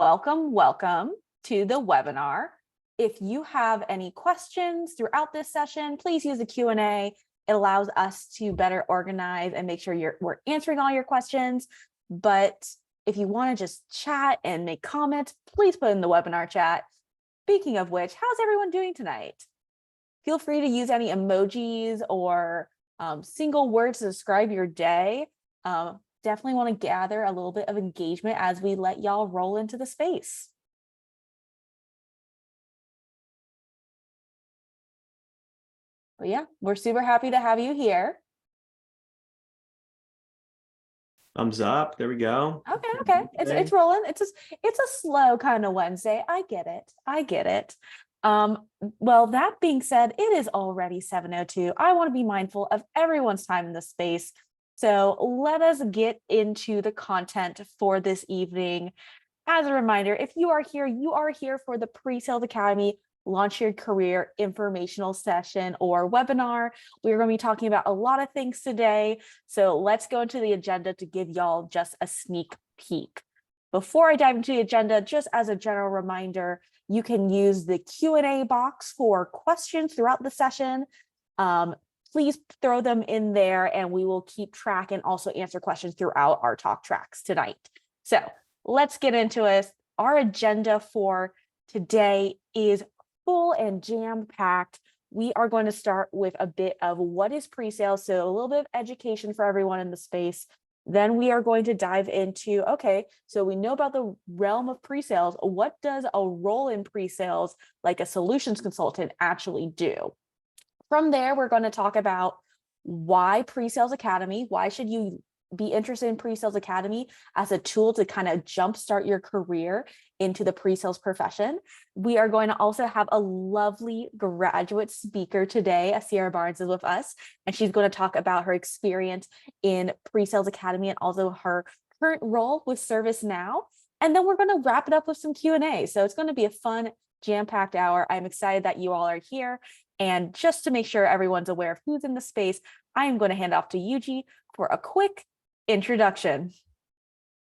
Welcome to the webinar. If you have any questions throughout this session, please use the Q&A. It allows us to better organize and make sure we're answering all your questions. But if you want to just chat and make comments, please put in the webinar chat. Speaking of which, how's everyone doing tonight? Feel free to use any emojis or single words to describe your day. Definitely want to gather a little bit of engagement as we let y'all roll into the space. But yeah, we're super happy to have you here. Thumbs up. There we go. Okay. It's rolling. It's a slow kind of Wednesday. I get it. Well, that being said, it is already 7:02. I want to be mindful of everyone's time in the space. So let us get into the content for this evening. As a reminder, if you are here for the PreSales Academy Launch Your Career informational session or webinar. We're going to be talking about a lot of things today. So let's go into the agenda to give y'all just a sneak peek. Before I dive into the agenda, just as a general reminder, you can use the Q&A box for questions throughout the session. Please throw them in there and we will keep track and also answer questions throughout our talk tracks tonight. So let's get into it. Our agenda for today is full and jam-packed. We are going to start with a bit of what is pre-sales, so a little bit of education for everyone in the space. Then we are going to dive into, okay, so we know about the realm of pre-sales. What does a role in pre-sales, like a solutions consultant, actually do? From there, we're going to talk about why PreSales Academy. Why should you be interested in PreSales Academy as a tool to kind of jumpstart your career into the pre-sales profession? We are going to also have a lovely graduate speaker today. Sierra Barnes is with us, and she's going to talk about her experience in PreSales Academy and also her current role with ServiceNow. And then we're going to wrap it up with some Q&A. So it's going to be a fun, jam-packed hour. I'm excited that you all are here. And just to make sure everyone's aware of who's in the space, I am going to hand off to Yuji for a quick introduction.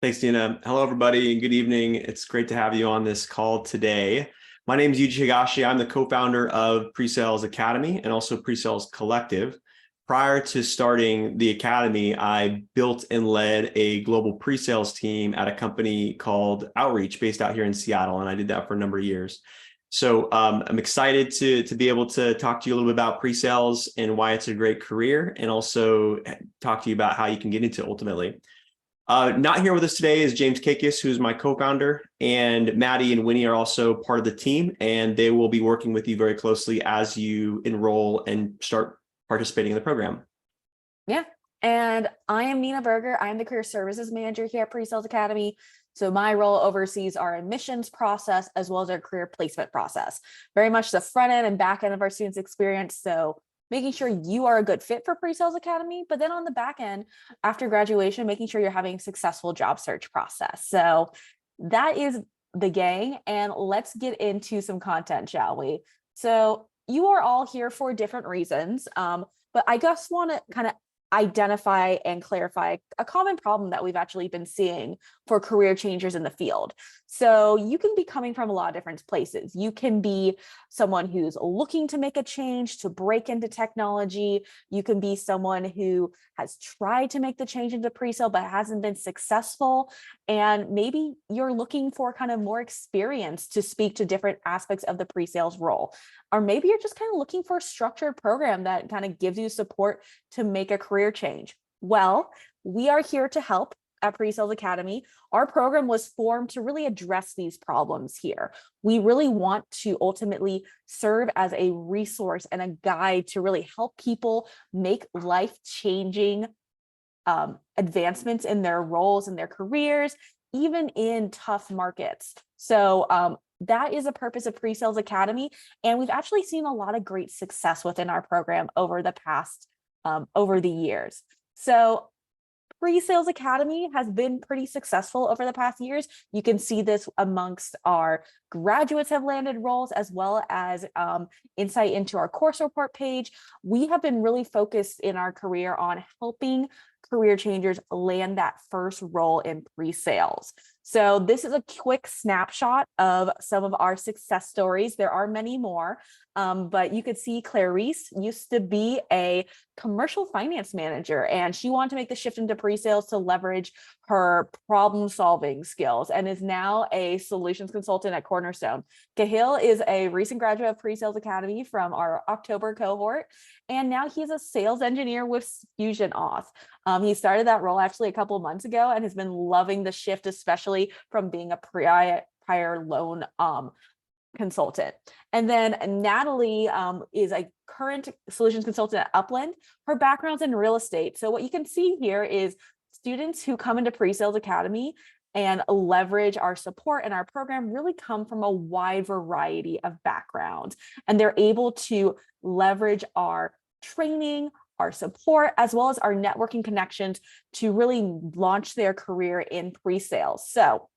Thanks, Dina. Hello, everybody, and good evening. It's great to have you on this call today. My name is Yuji Higashi. I'm the co-founder of PreSales Academy and also PreSales Collective. Prior to starting the Academy, I built and led a global pre-sales team at a company called Outreach based out here in Seattle, and I did that for a number of years. So I'm excited to be able to talk to you a little bit about pre-sales and why it's a great career, and also talk to you about how you can get into it ultimately. Not here with us today is James Kakis, who's my co-founder, and Maddie and Winnie are also part of the team, and they will be working with you very closely as you enroll and start participating in the program. Yeah, and I am Nina Berger. I am the Career Services Manager here at PreSales Academy. So my role oversees our admissions process as well as our career placement process. Very much the front end and back end of our students' experience. So making sure you are a good fit for PreSales Academy, but then on the back end, after graduation, making sure you're having a successful job search process. So that is the gang, and let's get into some content, shall we? So you are all here for different reasons, but I just want to kind of identify and clarify a common problem that we've actually been seeing for career changers in the field. So you can be coming from a lot of different places. You can be someone who's looking to make a change, to break into technology. You can be someone who has tried to make the change into pre-sale but hasn't been successful. And maybe you're looking for kind of more experience to speak to different aspects of the pre-sales role. Or maybe you're just kind of looking for a structured program that kind of gives you support to make a career change. Well, we are here to help at PreSales Academy. Our program was formed to really address these problems here. We really want to ultimately serve as a resource and a guide to really help people make life-changing advancements in their roles and their careers, even in tough markets. So that is the purpose of PreSales Academy. And we've actually seen a lot of great success within our program over the years. So PreSales Academy has been pretty successful over the past years. You can see this amongst our graduates have landed roles, as well as insight into our course report page. We have been really focused in our career on helping career changers land that first role in pre-sales. So this is a quick snapshot of some of our success stories. There are many more, but you could see Clarice used to be a commercial finance manager, and she wanted to make the shift into pre-sales to leverage her problem-solving skills, and is now a solutions consultant at Cornerstone. Cahill is a recent graduate of PreSales Academy from our October cohort, and now he's a sales engineer with Fusion Auth. He started that role actually a couple of months ago and has been loving the shift, especially from being a prior loan consultant. And then Natalie is a current solutions consultant at Upland. Her background's in real estate. So what you can see here is students who come into PreSales Academy and leverage our support and our program really come from a wide variety of backgrounds. And they're able to leverage our training, our support, as well as our networking connections to really launch their career in pre-sales. So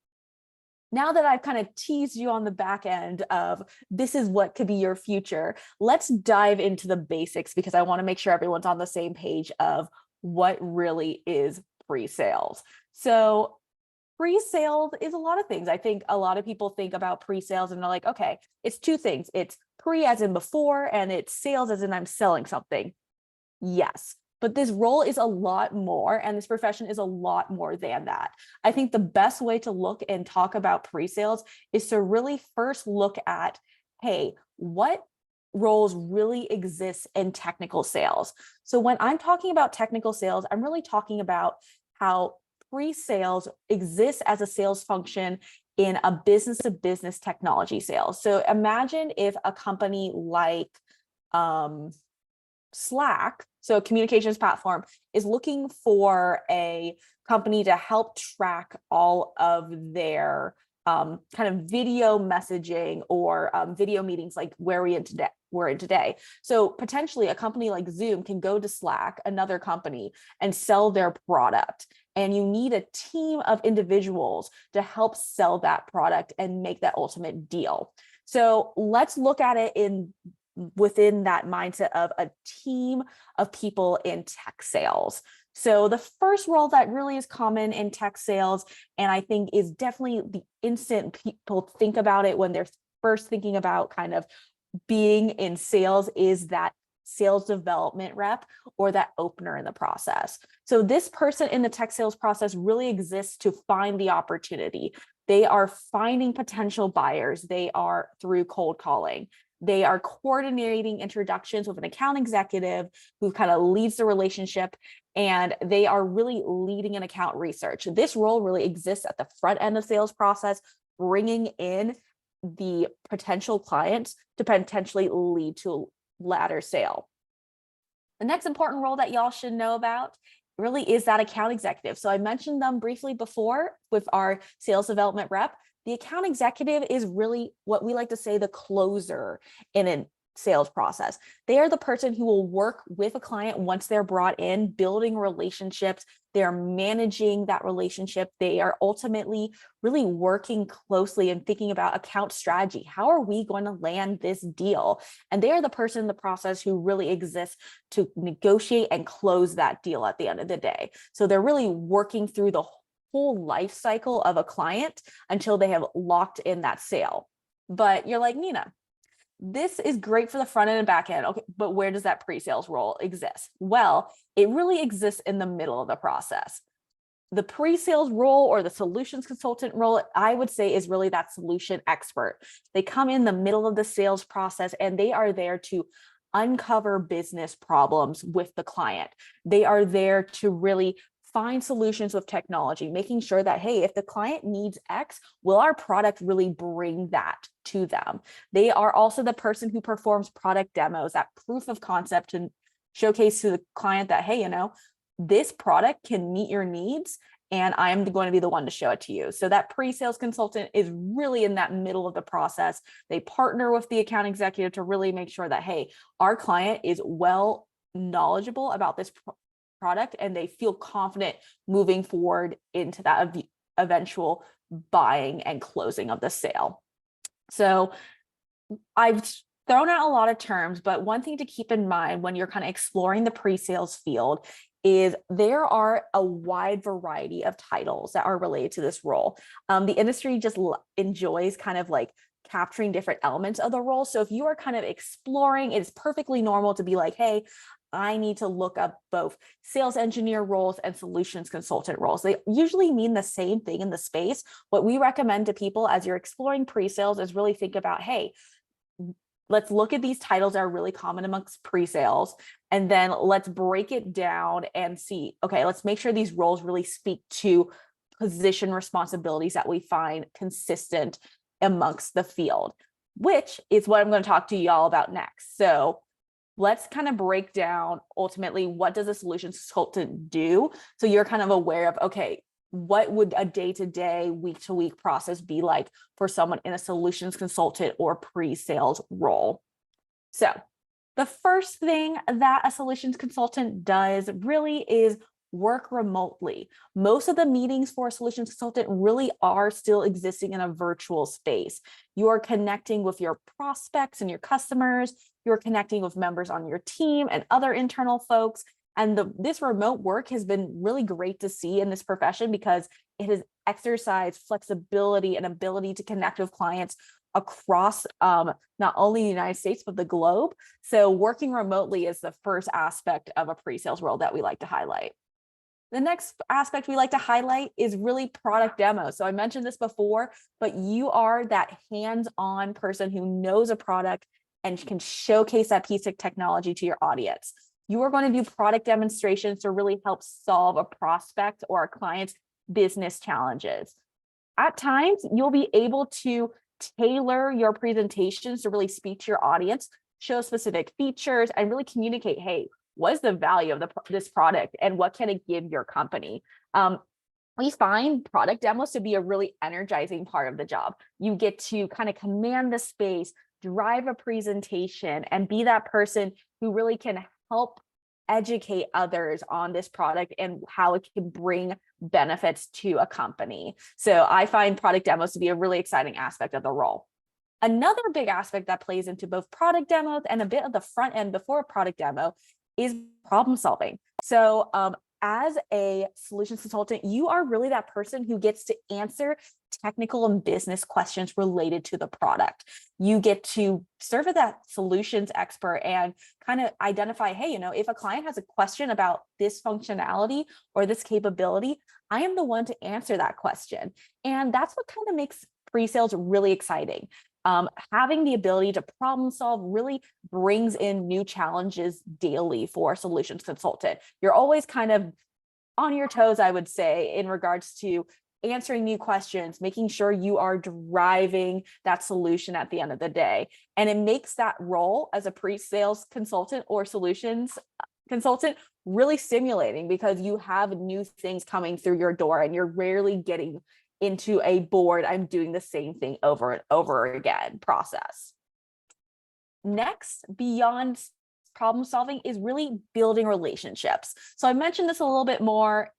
now that I've kind of teased you on the back end of this is what could be your future, let's dive into the basics, because I want to make sure everyone's on the same page of what really is pre-sales. So pre-sales is a lot of things. I think a lot of people think about pre-sales and they're like, okay, it's two things. It's pre as in before, and it's sales as in I'm selling something. Yes, but this role is a lot more, and this profession is a lot more than that. I think the best way to look and talk about pre-sales is to really first look at, hey, what roles really exist in technical sales? So when I'm talking about technical sales, I'm really talking about how pre-sales exists as a sales function in a business-to-business technology sales. So imagine if a company like Slack, so a communications platform, is looking for a company to help track all of their kind of video messaging or video meetings like we're in today. So potentially a company like Zoom can go to Slack, another company, and sell their product. And you need a team of individuals to help sell that product and make that ultimate deal. So let's look at it within that mindset of a team of people in tech sales. So the first role that really is common in tech sales, and I think is definitely the instant people think about it when they're first thinking about kind of being in sales, is that sales development rep or that opener in the process. So this person in the tech sales process really exists to find the opportunity. They are finding potential buyers. They are through cold calling. They are coordinating introductions with an account executive who kind of leads the relationship, and they are really leading an account research. This role really exists at the front end of sales process, bringing in the potential clients to potentially lead to ladder sale. The next important role that y'all should know about really is that account executive. So I mentioned them briefly before with our sales development rep. The account executive is really what we like to say the closer in a sales process. They are the person who will work with a client once they're brought in, building relationships. They're managing that relationship. They are ultimately really working closely and thinking about account strategy. How are we going to land this deal? And they are the person in the process who really exists to negotiate and close that deal at the end of the day. So they're really working through the whole life cycle of a client until they have locked in that sale. But you're like, Nina, this is great for the front end and back end. Okay, but where does that pre-sales role exist? Well, it really exists in the middle of the process. The pre-sales role or the solutions consultant role, I would say, is really that solution expert. They come in the middle of the sales process and they are there to uncover business problems with the client. They are there to really find solutions with technology, making sure that, hey, if the client needs X, will our product really bring that to them? They are also the person who performs product demos, that proof of concept, to showcase to the client that, hey, this product can meet your needs, and I'm going to be the one to show it to you. So that pre-sales consultant is really in that middle of the process. They partner with the account executive to really make sure that, hey, our client is well knowledgeable about this product and they feel confident moving forward into that eventual buying and closing of the sale. So I've thrown out a lot of terms, but one thing to keep in mind when you're kind of exploring the pre-sales field is there are a wide variety of titles that are related to this role. The industry just enjoys kind of like capturing different elements of the role. So if you are kind of exploring, it's perfectly normal to be like, hey, I need to look up both sales engineer roles and solutions consultant roles. They usually mean the same thing in the space. What we recommend to people as you're exploring pre-sales is really think about, hey, let's look at these titles that are really common amongst pre-sales, and then let's break it down and see, okay, let's make sure these roles really speak to position responsibilities that we find consistent amongst the field, which is what I'm going to talk to y'all about next. So let's kind of break down ultimately, what does a solutions consultant do? So you're kind of aware of, okay, what would a day-to-day, week-to-week process be like for someone in a solutions consultant or pre-sales role? So the first thing that a solutions consultant does really is work remotely. Most of the meetings for a solutions consultant really are still existing in a virtual space. You are connecting with your prospects and your customers. You're connecting with members on your team and other internal folks. And this remote work has been really great to see in this profession because it has exercised flexibility and ability to connect with clients across not only the United States, but the globe. So working remotely is the first aspect of a pre-sales role that we like to highlight. The next aspect we like to highlight is really product demos. So I mentioned this before, but you are that hands-on person who knows a product and can showcase that piece of technology to your audience. You are going to do product demonstrations to really help solve a prospect or a client's business challenges. At times, you'll be able to tailor your presentations to really speak to your audience, show specific features, and really communicate, hey, what is the value of this product and what can it give your company? We find product demos to be a really energizing part of the job. You get to kind of command the space, drive a presentation, and be that person who really can help educate others on this product and how it can bring benefits to a company. So I find product demos to be a really exciting aspect of the role. Another big aspect that plays into both product demos and a bit of the front end before a product demo is problem solving. So as a solutions consultant, you are really that person who gets to answer technical and business questions related to the product. You get to serve as that solutions expert and kind of identify, hey, if a client has a question about this functionality or this capability, I am the one to answer that question. And that's what kind of makes pre-sales really exciting. Having the ability to problem solve really brings in new challenges daily for a solutions consultant. You're always kind of on your toes, I would say, in regards to answering new questions, making sure you are driving that solution at the end of the day. And it makes that role as a pre-sales consultant or solutions consultant really stimulating because you have new things coming through your door and you're rarely getting into a bored, I'm doing the same thing over and over again process. Next, beyond problem solving is really building relationships. So I mentioned this a little bit more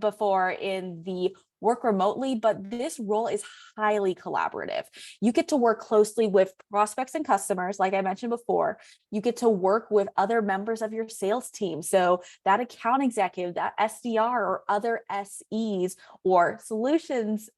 before in the work remotely, but this role is highly collaborative. You get to work closely with prospects and customers, like I mentioned before. You get to work with other members of your sales team. So that account executive, that SDR or other SEs or solutions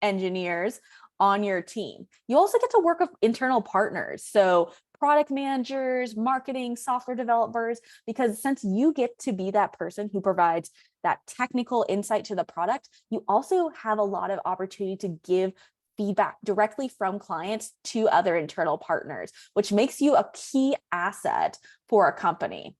engineers on your team. You also get to work with internal partners. So product managers, marketing, software developers, because since you get to be that person who provides that technical insight to the product, you also have a lot of opportunity to give feedback directly from clients to other internal partners, which makes you a key asset for a company.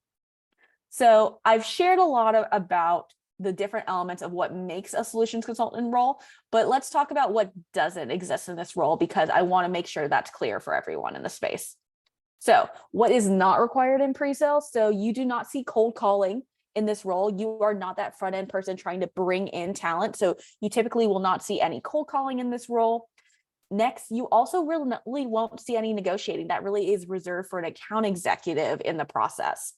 So I've shared a lot about the different elements of what makes a solutions consultant role, but let's talk about what doesn't exist in this role because I want to make sure that's clear for everyone in the space. So what is not required in pre-sales? So you do not see cold calling in this role. You are not that front end person trying to bring in talent. So you typically will not see any cold calling in this role. Next, you also really won't see any negotiating. That really is reserved for an account executive in the process.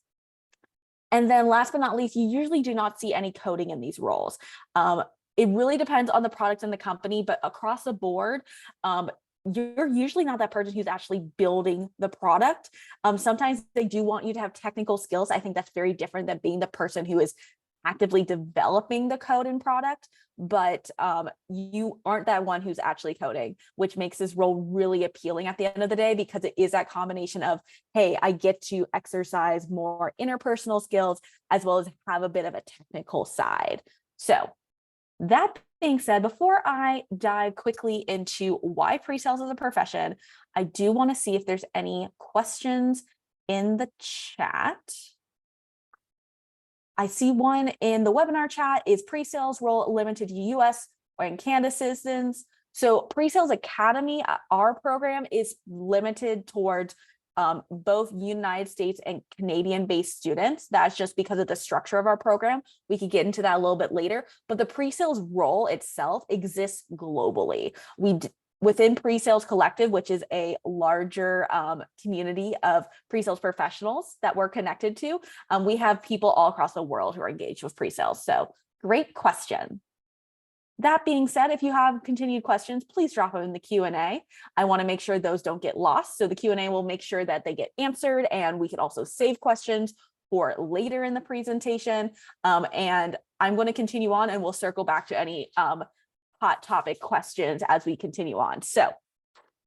And then last but not least, you usually do not see any coding in these roles. It really depends on the product and the company, but across the board, you're usually not that person who's actually building the product. Sometimes they do want you to have technical skills. I think that's very different than being the person who is actively developing the code and product, but you aren't that one who's actually coding, which makes this role really appealing at the end of the day, because it is that combination of, hey, I get to exercise more interpersonal skills as well as have a bit of a technical side. So that being said, before I dive quickly into why pre-sales is a profession, I do want to see if there's any questions in the chat. I see one in the webinar chat. Is pre-sales role limited to US and Canada citizens? So pre-sales Academy, our program is limited towards both United States and Canadian based students. That's just because of the structure of our program. We could get into that a little bit later, but the pre-sales role itself exists globally. Within PreSales Collective, which is a larger community of pre-sales professionals that we're connected to, we have people all across the world who are engaged with pre-sales. So great question. That being said, if you have continued questions, please drop them in the Q&A. I want to make sure those don't get lost. So the Q&A will make sure that they get answered, and we can also save questions for later in the presentation. And I'm going to continue on, and we'll circle back to any hot topic questions as we continue on. So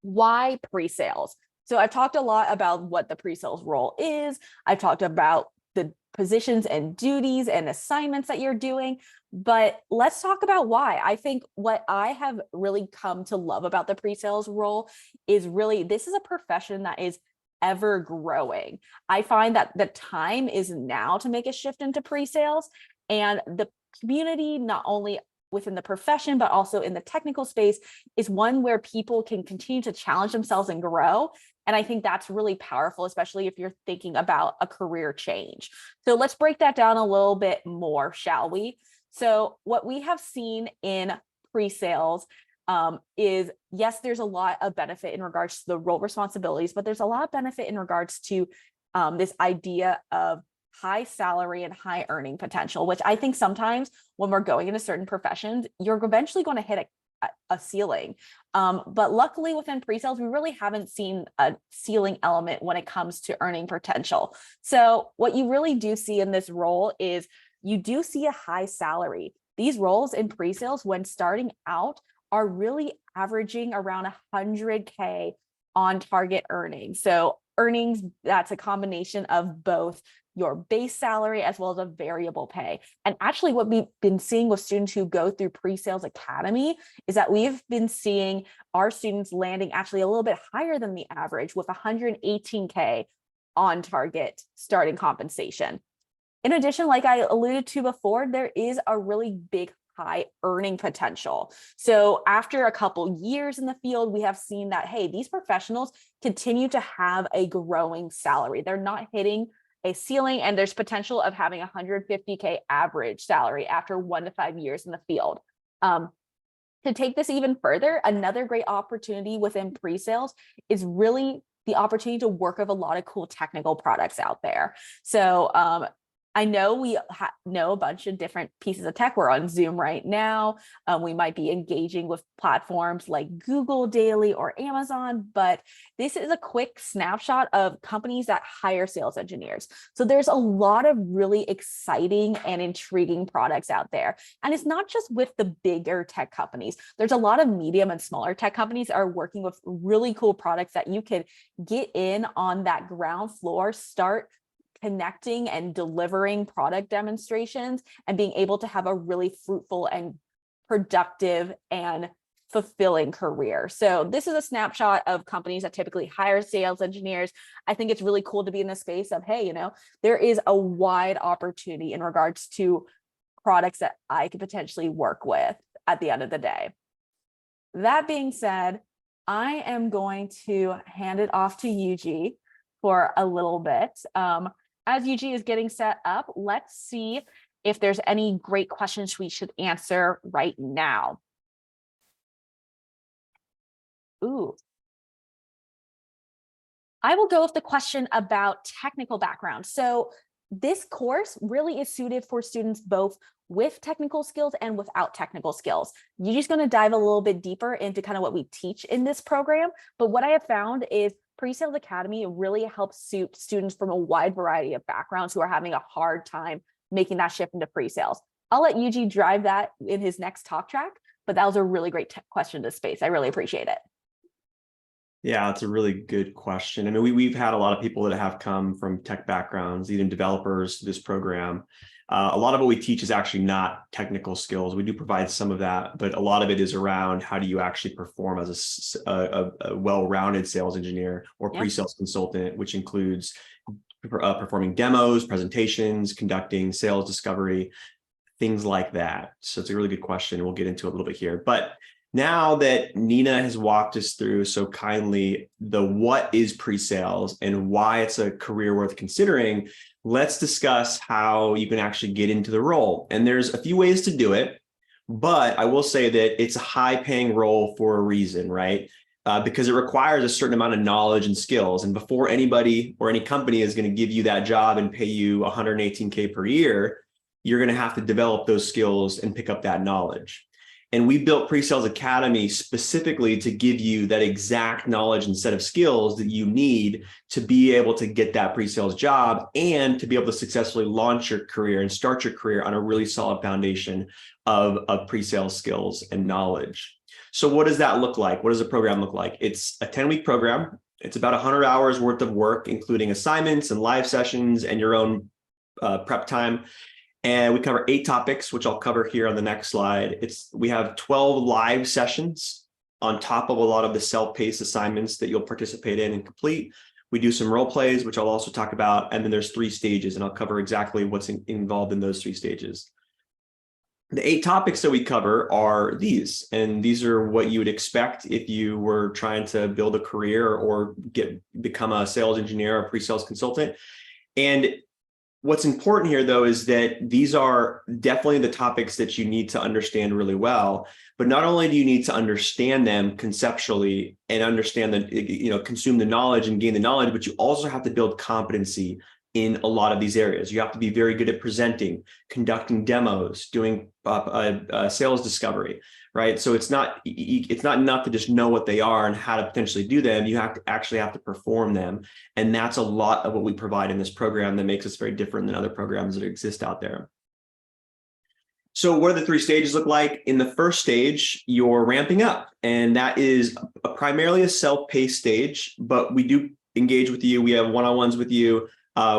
why pre-sales? So I've talked a lot about what the pre-sales role is. I've talked about the positions and duties and assignments that you're doing, but let's talk about why. I think what I have really come to love about the pre-sales role is really, this is a profession that is ever growing. I find that the time is now to make a shift into pre-sales, and the community, not only within the profession, but also in the technical space, is one where people can continue to challenge themselves and grow. And I think that's really powerful, especially if you're thinking about a career change. So let's break that down a little bit more, shall we? So what we have seen in pre-sales is, yes, there's a lot of benefit in regards to the role responsibilities, but there's a lot of benefit in regards to this idea of high salary and high earning potential, which I think sometimes when we're going into certain professions, you're eventually going to hit a ceiling. But luckily within pre-sales, we really haven't seen a ceiling element when it comes to earning potential. So what you really do see in this role is you do see a high salary. These roles in pre-sales, when starting out, are really averaging around 100K on target earnings. So earnings, that's a combination of both your base salary as well as a variable pay. And actually what we've been seeing with students who go through PreSales Academy is that we've been seeing our students landing actually a little bit higher than the average, with 118K on target starting compensation. In addition, like I alluded to before, there is a really big high earning potential. So after a couple years in the field, we have seen that, hey, these professionals continue to have a growing salary. They're not hitting a ceiling, and there's potential of having 150K average salary after 1 to 5 years in the field. To take this even further, another great opportunity within pre-sales is really the opportunity to work with a lot of cool technical products out there. So I know we know a bunch of different pieces of tech. We're on Zoom right now. We might be engaging with platforms like Google Daily or Amazon, but this is a quick snapshot of companies that hire sales engineers. So there's a lot of really exciting and intriguing products out there. And it's not just with the bigger tech companies. There's a lot of medium and smaller tech companies that are working with really cool products that you could get in on that ground floor, start connecting and delivering product demonstrations, and being able to have a really fruitful and productive and fulfilling career. So this is a snapshot of companies that typically hire sales engineers. I think it's really cool to be in the space of, hey, there is a wide opportunity in regards to products that I could potentially work with at the end of the day. That being said, I am going to hand it off to Yuji for a little bit. As Yuji is getting set up, let's see if there's any great questions we should answer right now. Ooh. I will go with the question about technical background. So This course really is suited for students both with technical skills and without technical skills. You're just going to dive a little bit deeper into kind of what we teach in this program. But what I have found is PreSales Academy really helps suit students from a wide variety of backgrounds who are having a hard time making that shift into pre-sales. I'll let Yuji drive that in his next talk track, but that was a really great question to space. I really appreciate it. Yeah, it's a really good question. I mean, we've had a lot of people that have come from tech backgrounds, even developers to this program. A lot of what we teach is actually not technical skills. We do provide some of that, but a lot of it is around how do you actually perform as a well-rounded sales engineer or pre-sales consultant, which includes performing demos, presentations, conducting sales discovery, things like that. So it's a really good question. We'll get into it a little bit here. But now that Nina has walked us through so kindly the what is pre-sales and why it's a career worth considering, let's discuss how you can actually get into the role. And there's a few ways to do it, but I will say that it's a high-paying role for a reason, right? Because it requires a certain amount of knowledge and skills. And before anybody or any company is going to give you that job and pay you $118K per year, you're going to have to develop those skills and pick up that knowledge. And we built PreSales Academy specifically to give you that exact knowledge and set of skills that you need to be able to get that pre-sales job and to be able to successfully launch your career and start your career on a really solid foundation of pre-sales skills and knowledge. So what does that look like? What does the program look like? It's a 10-week program. It's about 100 hours worth of work, including assignments and live sessions and your own prep time. And we cover 8 topics, which I'll cover here on the next slide. We have 12 live sessions on top of a lot of the self-paced assignments that you'll participate in and complete. We do some role plays, which I'll also talk about. And then there's 3 stages, and I'll cover exactly what's involved in those 3 stages. The 8 topics that we cover are these, and these are what you would expect if you were trying to build a career or become a sales engineer or pre-sales consultant. And what's important here, though, is that these are definitely the topics that you need to understand really well. But not only do you need to understand them conceptually and understand consume the knowledge and gain the knowledge, but you also have to build competency in a lot of these areas. You have to be very good at presenting, conducting demos, doing sales discovery, right? So it's not enough to just know what they are and how to potentially do them. You actually have to perform them. And that's a lot of what we provide in this program that makes us very different than other programs that exist out there. So what do the 3 stages look like? In the first stage, you're ramping up, and that is primarily a self-paced stage, but we do engage with you. We have one-on-ones with you.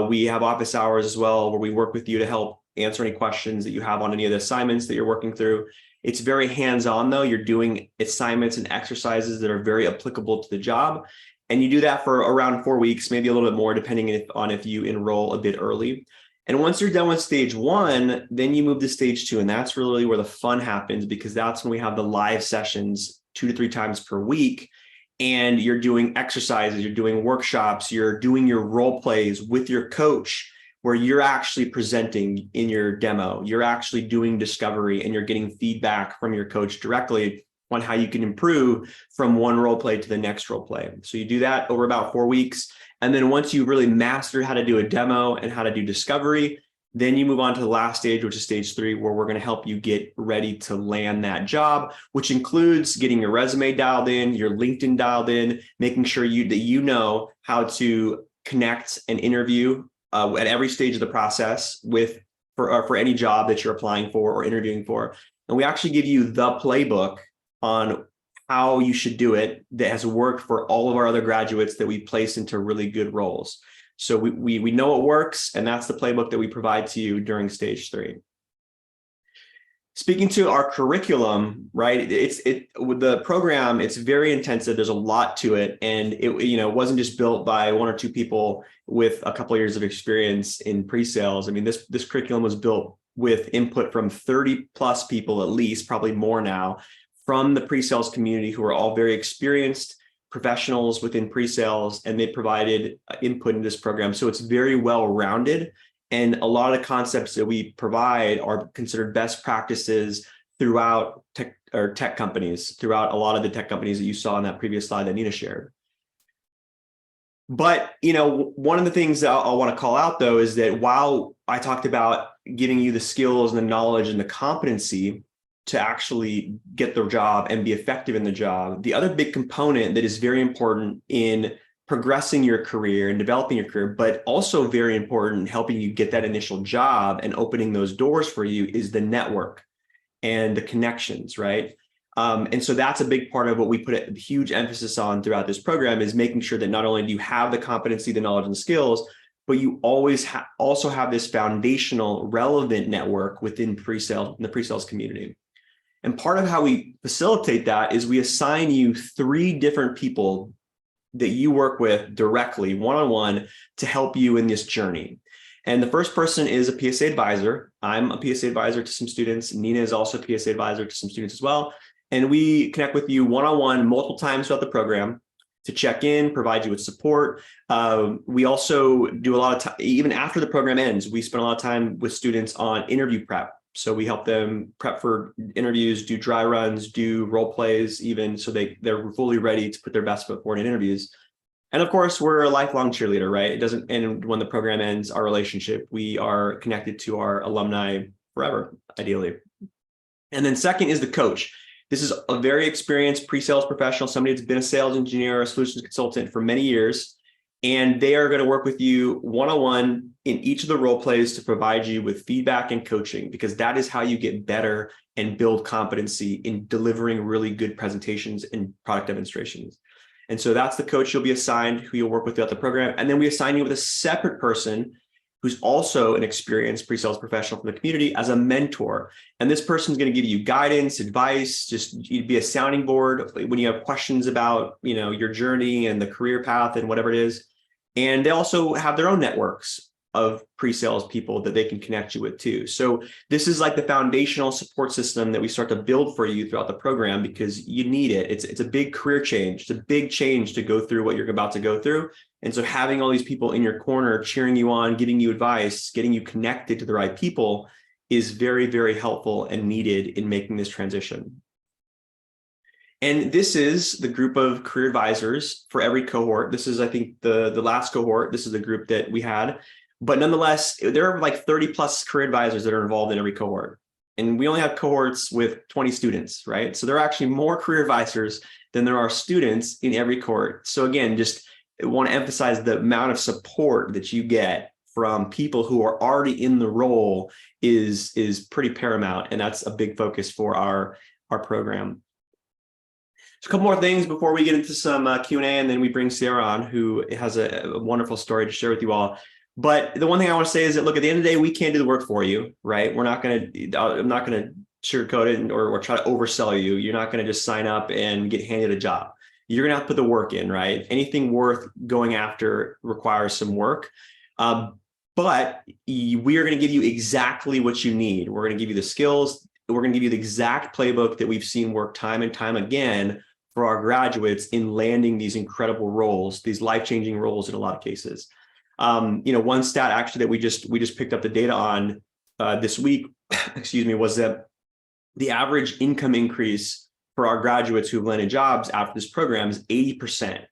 We have office hours as well, where we work with you to help answer any questions that you have on any of the assignments that you're working through. It's very hands-on, though. You're doing assignments and exercises that are very applicable to the job. And you do that for around 4 weeks, maybe a little bit more, depending on if you enroll a bit early. And once you're done with stage 1, then you move to stage 2. And that's really where the fun happens, because that's when we have the live sessions 2 to 3 times per week. And you're doing exercises, you're doing workshops, you're doing your role plays with your coach, where you're actually presenting in your demo, you're actually doing discovery, and you're getting feedback from your coach directly on how you can improve from one role play to the next role play. So you do that over about 4 weeks. And then once you really master how to do a demo and how to do discovery, then you move on to the last stage, which is stage 3, where we're going to help you get ready to land that job, which includes getting your resume dialed in, your LinkedIn dialed in, making sure that you know how to connect and interview at every stage of the process for any job that you're applying for or interviewing for. And we actually give you the playbook on how you should do it that has worked for all of our other graduates that we place into really good roles. So we know it works, and that's the playbook that we provide to you during stage 3. Speaking to our curriculum, right? With the program, it's very intensive. There's a lot to it, and it wasn't just built by 1 or 2 people with a couple of years of experience in pre-sales. I mean, this curriculum was built with input from 30 plus people, at least, probably more now, from the pre-sales community, who are all very experienced professionals within pre-sales, and they provided input in this program. So it's very well-rounded, and a lot of the concepts that we provide are considered best practices throughout tech companies, throughout a lot of the tech companies that you saw in that previous slide that Nina shared. But, one of the things that I want to call out, though, is that while I talked about giving you the skills and the knowledge and the competency to actually get the job and be effective in the job, the other big component that is very important in progressing your career and developing your career, but also very important in helping you get that initial job and opening those doors for you, is the network and the connections, right? And so that's a big part of what we put a huge emphasis on throughout this program, is making sure that not only do you have the competency, the knowledge, and the skills, but you always also have this foundational relevant network within pre-sales, in the pre-sales community. And part of how we facilitate that is we assign you 3 different people that you work with directly, one-on-one, to help you in this journey. And the first person is a PSA advisor. I'm a PSA advisor to some students. Nina is also a PSA advisor to some students as well. And we connect with you one-on-one multiple times throughout the program to check in, provide you with support. We also do a lot of time, even after the program ends, we spend a lot of time with students on interview prep. So we help them prep for interviews, do dry runs, do role plays, even so they're fully ready to put their best foot forward in interviews. And of course, we're a lifelong cheerleader, right? It doesn't end when the program ends, our relationship. We are connected to our alumni forever, ideally. And then second is the coach. This is a very experienced pre-sales professional, somebody that's been a sales engineer or a solutions consultant for many years. And they are going to work with you one-on-one in each of the role plays to provide you with feedback and coaching, because that is how you get better and build competency in delivering really good presentations and product demonstrations. And so that's the coach you'll be assigned, who you'll work with throughout the program. And then we assign you with a separate person who's also an experienced pre-sales professional from the community as a mentor. And this person's going to give you guidance, advice, just be a sounding board when you have questions about, your journey and the career path and whatever it is. And they also have their own networks of pre-sales people that they can connect you with too. So this is like the foundational support system that we start to build for you throughout the program, because you need it. It's a big career change. It's a big change to go through what you're about to go through. And so having all these people in your corner, cheering you on, giving you advice, getting you connected to the right people is very, very helpful and needed in making this transition. And this is the group of career advisors for every cohort. This is, I think, the last cohort. This is the group that we had. But nonetheless, there are like 30 plus career advisors that are involved in every cohort. And we only have cohorts with 20 students, right? So there are actually more career advisors than there are students in every cohort. So again, just want to emphasize the amount of support that you get from people who are already in the role is pretty paramount. And that's a big focus for our program. So a couple more things before we get into some Q&A, and then we bring Sarah on, who has a wonderful story to share with you all. But the one thing I want to say is that, look, at the end of the day, we can't do the work for you, right? I'm not going to sugarcoat it or try to oversell you. You're not going to just sign up and get handed a job. You're going to have to put the work in, right? Anything worth going after requires some work. But we are going to give you exactly what you need. We're going to give you the skills. We're going to give you the exact playbook that we've seen work time and time again for our graduates in landing these incredible roles, these life-changing roles in a lot of cases. One stat actually that we just picked up the data on this week, was that the average income increase for our graduates who've landed jobs after this program is 80%,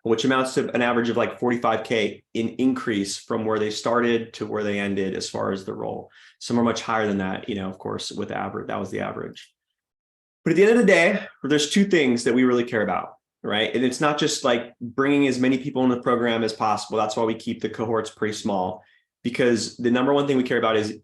which amounts to an average of like 45K in increase from where they started to where they ended as far as the role. Some are much higher than that, of course, with average, that was the average. But at the end of the day, there's 2 things that we really care about. Right. And it's not just like bringing as many people in the program as possible. That's why we keep the cohorts pretty small, because the number one thing we care about is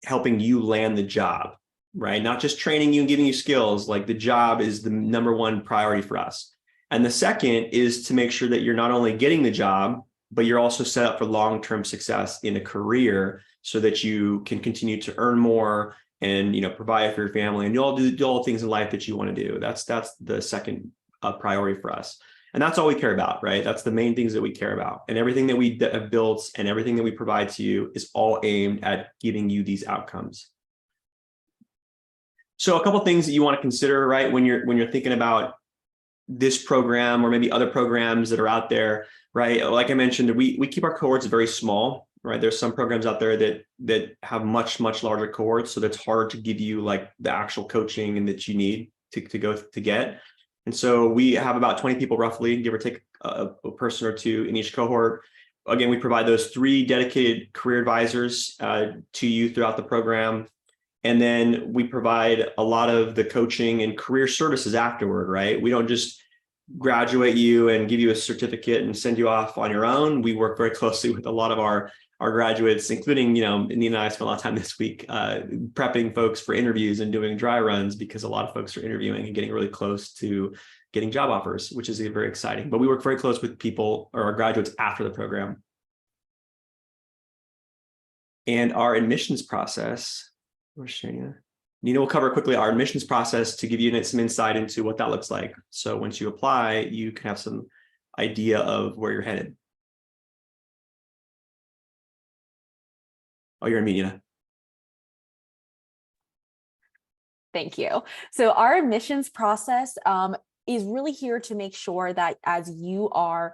helping you land the job, right? Not just training you and giving you skills. Like, the job is the number one priority for us. And the second is to make sure that you're not only getting the job, but you're also set up for long-term success in a career so that you can continue to earn more and, provide for your family and do all the things in life that you want to do. That's the second priority for us. And that's all we care about, right? That's the main things that we care about. And everything that we have built and everything that we provide to you is all aimed at giving you these outcomes. So a couple of things that you want to consider, right, when you're thinking about this program or maybe other programs that are out there, right? Like I mentioned, we keep our cohorts very small, right? There's some programs out there that have much, much larger cohorts. So that's hard to give you like the actual coaching and that you need to get. And so we have about 20 people roughly, give or take a person or two in each cohort. Again, we provide those 3 dedicated career advisors to you throughout the program. And then we provide a lot of the coaching and career services afterward, right? We don't just graduate you and give you a certificate and send you off on your own. We work very closely with a lot of our graduates, including, Nina and I spent a lot of time this week prepping folks for interviews and doing dry runs, because a lot of folks are interviewing and getting really close to getting job offers, which is very exciting. But we work very close with people or our graduates after the program. And our admissions process, Nina will cover quickly our admissions process to give you some insight into what that looks like. So once you apply, you can have some idea of where you're headed. Oh, you're in media. Thank you. So our admissions process is really here to make sure that as you are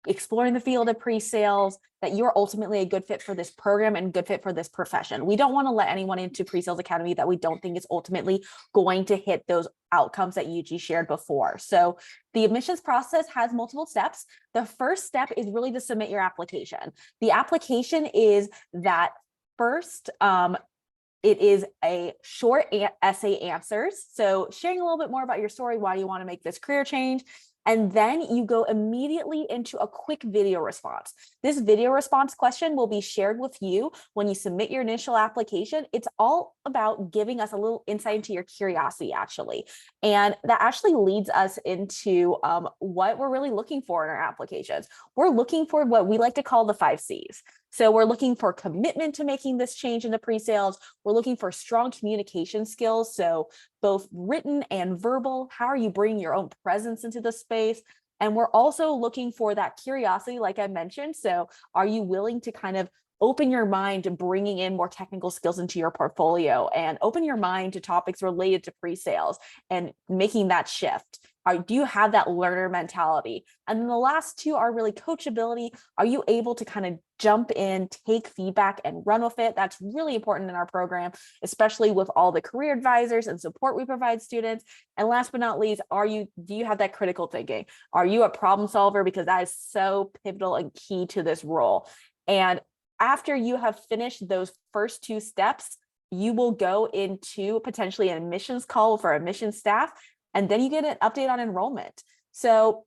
exploring the field of pre-sales, that you're ultimately a good fit for this program and good fit for this profession. We don't want to let anyone into PreSales Academy that we don't think is ultimately going to hit those outcomes that Yuji shared before. So the admissions process has multiple steps. The first step is really to submit your application. The application is that first, it is a short essay answers. So sharing a little bit more about your story, why do you want to make this career change? And then you go immediately into a quick video response. This video response question will be shared with you when you submit your initial application. It's all about giving us a little insight into your curiosity, actually. And that actually leads us into what we're really looking for in our applications. We're looking for what we like to call the 5 C's. So we're looking for commitment to making this change into pre-sales. We're looking for strong communication skills. So both written and verbal. How are you bringing your own presence into the space? And we're also looking for that curiosity, like I mentioned. So are you willing to kind of open your mind to bringing in more technical skills into your portfolio and open your mind to topics related to pre-sales and making that shift? Do you have that learner mentality? And then the last 2 are really coachability. Are you able to kind of jump in, take feedback, and run with it? That's really important in our program, especially with all the career advisors and support we provide students. And last but not least, do you have that critical thinking? Are you a problem solver? Because that is so pivotal and key to this role. And after you have finished those first 2 steps, you will go into potentially an admissions call for admissions staff, and then you get an update on enrollment. So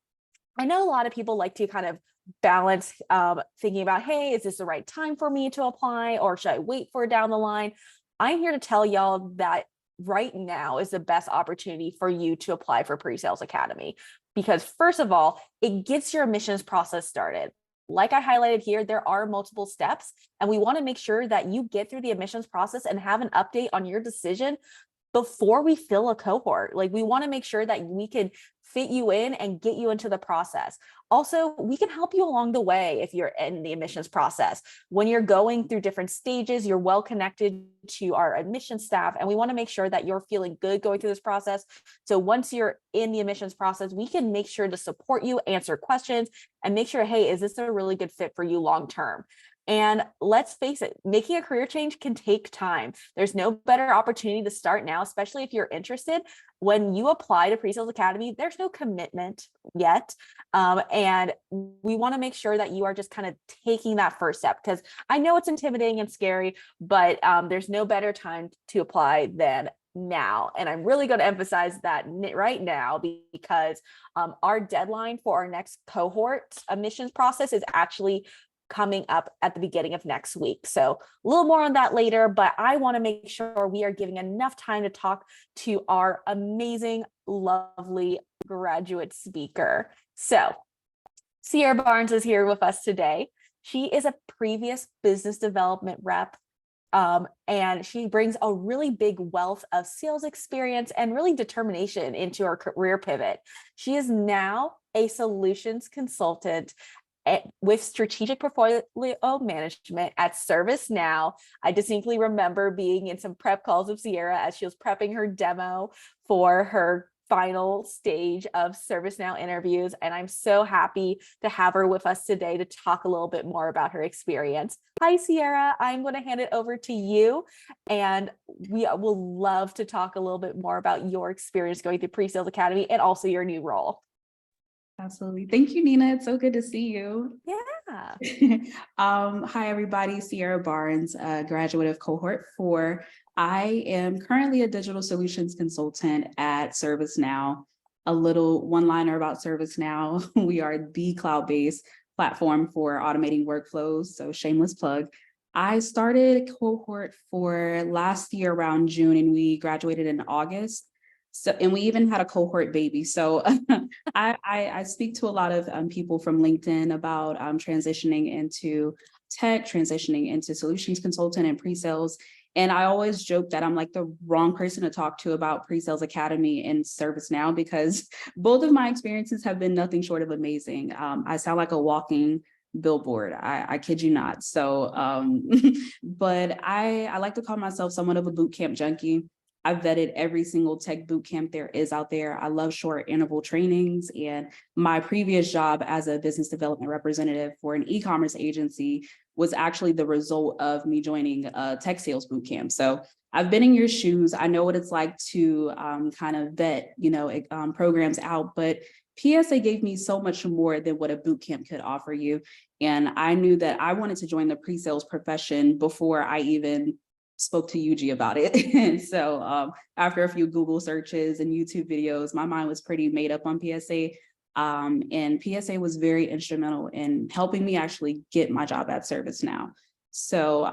I know a lot of people like to kind of balance thinking about, hey, is this the right time for me to apply, or should I wait for it down the line? I'm here to tell y'all that right now is the best opportunity for you to apply for PreSales Academy, because first of all, it gets your admissions process started. Like I highlighted here, there are multiple steps, and we want to make sure that you get through the admissions process and have an update on your decision before we fill a cohort. Like, we want to make sure that we can fit you in and get you into the process. Also, we can help you along the way if you're in the admissions process. When you're going through different stages, you're well connected to our admissions staff, and we want to make sure that you're feeling good going through this process. So once you're in the admissions process, we can make sure to support you, answer questions, and make sure, hey, is this a really good fit for you long term? And let's face it, making a career change can take time. There's no better opportunity to start now, especially if you're interested. When you apply to PreSales Academy, there's no commitment yet. And we want to make sure that you are just kind of taking that first step, because I know it's intimidating and scary, but there's no better time to apply than now. And I'm really going to emphasize that right now, because our deadline for our next cohort admissions process is actually coming up at the beginning of next week. So a little more on that later, but I want to make sure we are giving enough time to talk to our amazing, lovely graduate speaker. So Sierra Barnes is here with us today. She is a previous business development rep, and she brings a really big wealth of sales experience and really determination into her career pivot. She is now a solutions consultant with strategic portfolio management at ServiceNow. I distinctly remember being in some prep calls of Sierra as she was prepping her demo for her final stage of ServiceNow interviews, and I'm so happy to have her with us today to talk a little bit more about her experience. Hi, Sierra. I'm going to hand it over to you, and we will love to talk a little bit more about your experience going through PreSales Academy and also your new role. Absolutely. Thank you, Nina. It's so good to see you. Yeah. Hi, everybody. Sierra Barnes, graduate of cohort 4. I am currently a digital solutions consultant at ServiceNow. A little one-liner about ServiceNow. We are the cloud-based platform for automating workflows, so shameless plug. I started cohort 4 last year around June, and we graduated in August. So, and we even had a cohort baby. So I speak to a lot of people from LinkedIn about transitioning into tech, transitioning into solutions consultant and pre-sales. And I always joke that I'm like the wrong person to talk to about PreSales Academy and ServiceNow, because both of my experiences have been nothing short of amazing. I sound like a walking billboard. I kid you not. So, but I like to call myself somewhat of a boot camp junkie. I've vetted every single tech boot camp there is out there. I love short interval trainings, and my previous job as a business development representative for an e-commerce agency was actually the result of me joining a tech sales boot camp. So I've been in your shoes. I know what it's like to kind of vet, programs out, but PSA gave me so much more than what a boot camp could offer you. And I knew that I wanted to join the pre-sales profession before I even spoke to Yuji about it. And so after a few Google searches and YouTube videos, my mind was pretty made up on PSA. And PSA was very instrumental in helping me actually get my job at ServiceNow. So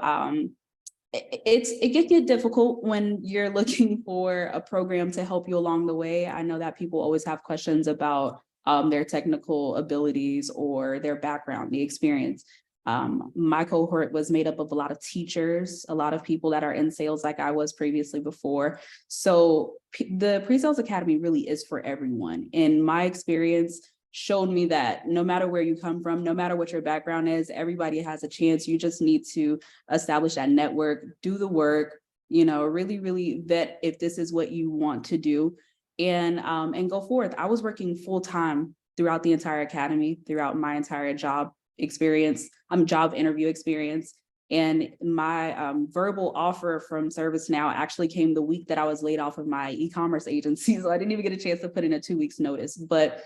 it can get difficult when you're looking for a program to help you along the way. I know that people always have questions about their technical abilities or their background, the experience. My cohort was made up of a lot of teachers, a lot of people that are in sales like I was previously before. So the PreSales Academy really is for everyone. And my experience showed me that no matter where you come from, no matter what your background is, everybody has a chance. You just need to establish that network, do the work, really, really vet if this is what you want to do, and go forth. I was working full-time throughout the entire academy, throughout my entire job interview experience. And my verbal offer from ServiceNow actually came the week that I was laid off of my e-commerce agency. So I didn't even get a chance to put in a 2 weeks notice. But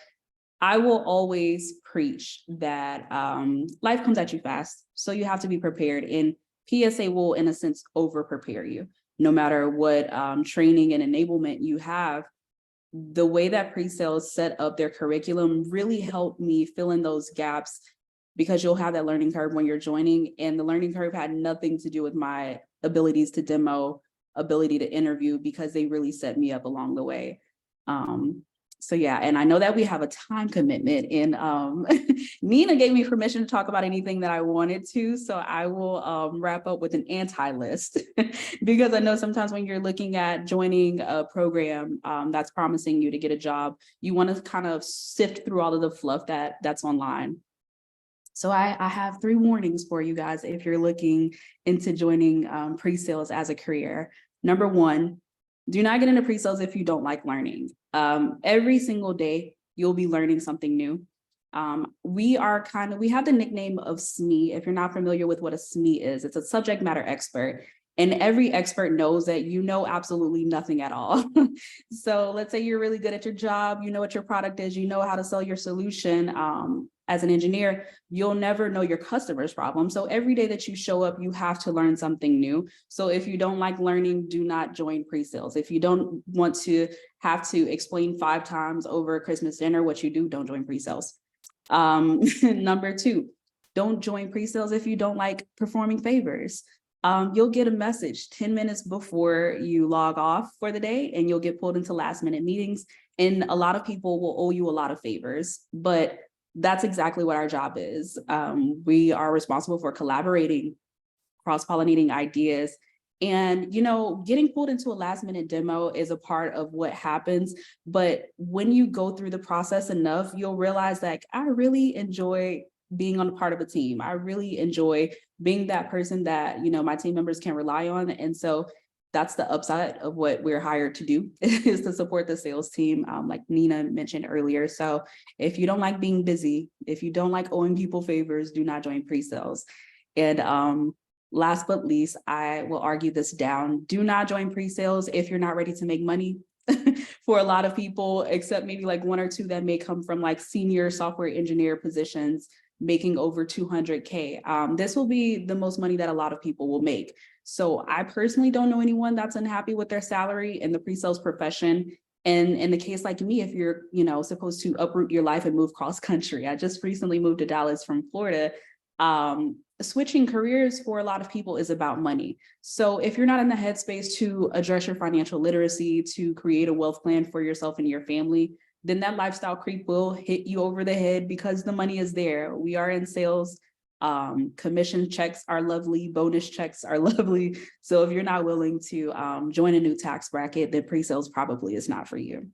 I will always preach that life comes at you fast. So you have to be prepared. And PSA will, in a sense, over prepare you. No matter what training and enablement you have, the way that pre-sales set up their curriculum really helped me fill in those gaps, because you'll have that learning curve when you're joining, and the learning curve had nothing to do with my abilities to demo, ability to interview, because they really set me up along the way. So yeah, and I know that we have a time commitment, and Nina gave me permission to talk about anything that I wanted to, so I will wrap up with an anti-list because I know sometimes when you're looking at joining a program that's promising you to get a job, you want to kind of sift through all of the fluff that's online. So I have 3 warnings for you guys if you're looking into joining pre-sales as a career. Number 1, do not get into pre-sales if you don't like learning. Every single day, you'll be learning something new. We have the nickname of SME. If you're not familiar with what a SME is, it's a subject matter expert. And every expert knows that you know absolutely nothing at all. So let's say you're really good at your job, you know what your product is, you know how to sell your solution. As an engineer, you'll never know your customer's problem. So every day that you show up, you have to learn something new. So if you don't like learning, do not join pre-sales. If you don't want to have to explain 5 times over Christmas dinner what you do, don't join pre-sales. Number 2, don't join pre-sales if you don't like performing favors. You'll get a message 10 minutes before you log off for the day, and you'll get pulled into last minute meetings. And a lot of people will owe you a lot of favors, but that's exactly what our job is. We are responsible for collaborating, cross-pollinating ideas. And, getting pulled into a last minute demo is a part of what happens. But when you go through the process enough, you'll realize that I really enjoy being on a part of a team. I really enjoy being that person that, my team members can rely on. And so that's the upside of what we're hired to do is to support the sales team, like Nina mentioned earlier. So if you don't like being busy, if you don't like owing people favors, do not join pre-sales. And last but least, I will argue this down. Do not join pre-sales if you're not ready to make money. For a lot of people, except maybe like one or two that may come from like senior software engineer positions making over 200K. This will be the most money that a lot of people will make. So I personally don't know anyone that's unhappy with their salary in the pre-sales profession. And in the case like me, if you're, supposed to uproot your life and move cross country, I just recently moved to Dallas from Florida. Switching careers for a lot of people is about money. So if you're not in the headspace to address your financial literacy, to create a wealth plan for yourself and your family, then that lifestyle creep will hit you over the head because the money is there. We are in sales. Commission checks are lovely, bonus checks are lovely. So if you're not willing to join a new tax bracket, then pre-sales probably is not for you.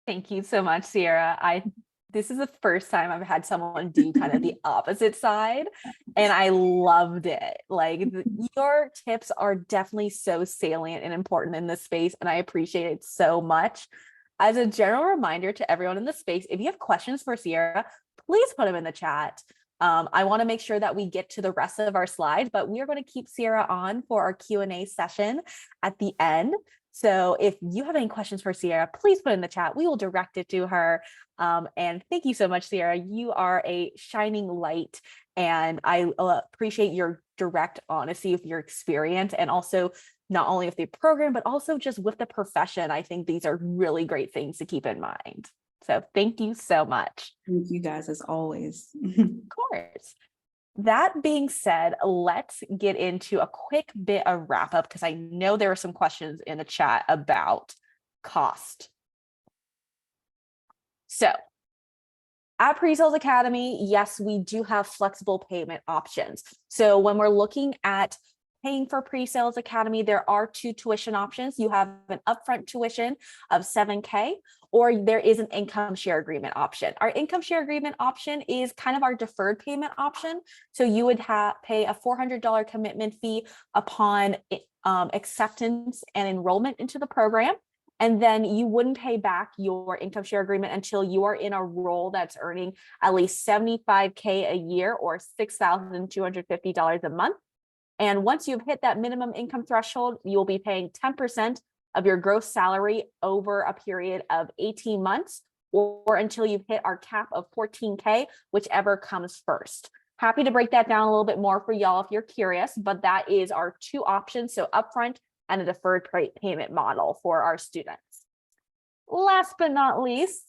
Thank you so much, Sierra. This is the first time I've had someone do kind of the opposite side, and I loved it. Like your tips are definitely so salient and important in this space, and I appreciate it so much. As a general reminder to everyone in the space, if you have questions for Sierra, please put them in the chat. I want to make sure that we get to the rest of our slides, but we are going to keep Sierra on for our Q&A session at the end. So if you have any questions for Sierra, please put in the chat. We will direct it to her. And thank you so much, Sierra. You are a shining light, and I appreciate your direct honesty with your experience, and also not only with the program, but also just with the profession. I think these are really great things to keep in mind. So thank you so much. Thank you guys, as always. Of course. That being said, let's get into a quick bit of wrap up, because I know there are some questions in the chat about cost. So at PreSales Academy, yes, we do have flexible payment options. So when we're looking at paying for PreSales Academy, there are two tuition options. You have an upfront tuition of $7K, or there is an income share agreement option. Our income share agreement option is kind of our deferred payment option. So you would pay a $400 commitment fee upon acceptance and enrollment into the program. And then you wouldn't pay back your income share agreement until you are in a role that's earning at least $75K a year, or $6,250 a month. And once you've hit that minimum income threshold, you'll be paying 10% of your gross salary over a period of 18 months, or until you've hit our cap of 14K, whichever comes first. Happy to break that down a little bit more for y'all if you're curious, but that is our two options. So upfront and a deferred payment model for our students. Last but not least,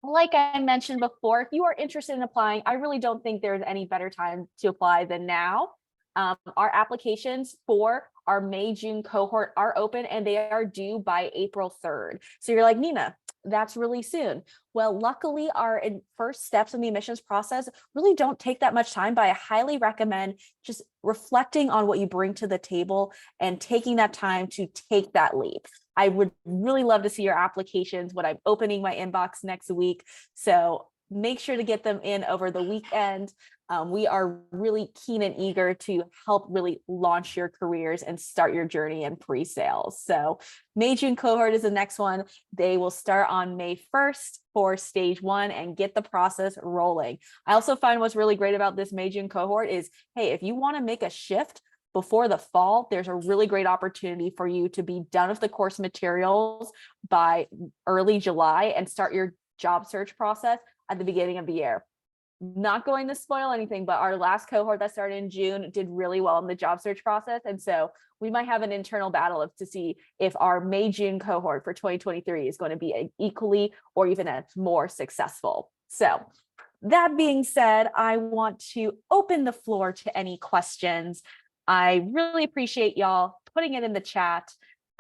like I mentioned before, if you are interested in applying, I really don't think there's any better time to apply than now. Our applications for our May-June cohort are open, and they are due by April 3rd. So you're like, Nina, that's really soon. Well, luckily, our first steps in the admissions process really don't take that much time, but I highly recommend just reflecting on what you bring to the table and taking that time to take that leap. I would really love to see your applications when I'm opening my inbox next week. So make sure to get them in over the weekend. We are really keen and eager to help really launch your careers and start your journey in pre-sales. So May-June cohort is the next one. They will start on May 1st for stage 1 and get the process rolling. I also find what's really great about this May-June cohort is, hey, if you want to make a shift before the fall, there's a really great opportunity for you to be done with the course materials by early July and start your job search process at the beginning of the year. Not going to spoil anything, but our last cohort that started in June did really well in the job search process. And so we might have an internal battle to see if our May-June cohort for 2023 is going to be equally or even as more successful. So that being said, I want to open the floor to any questions. I really appreciate y'all putting it in the chat.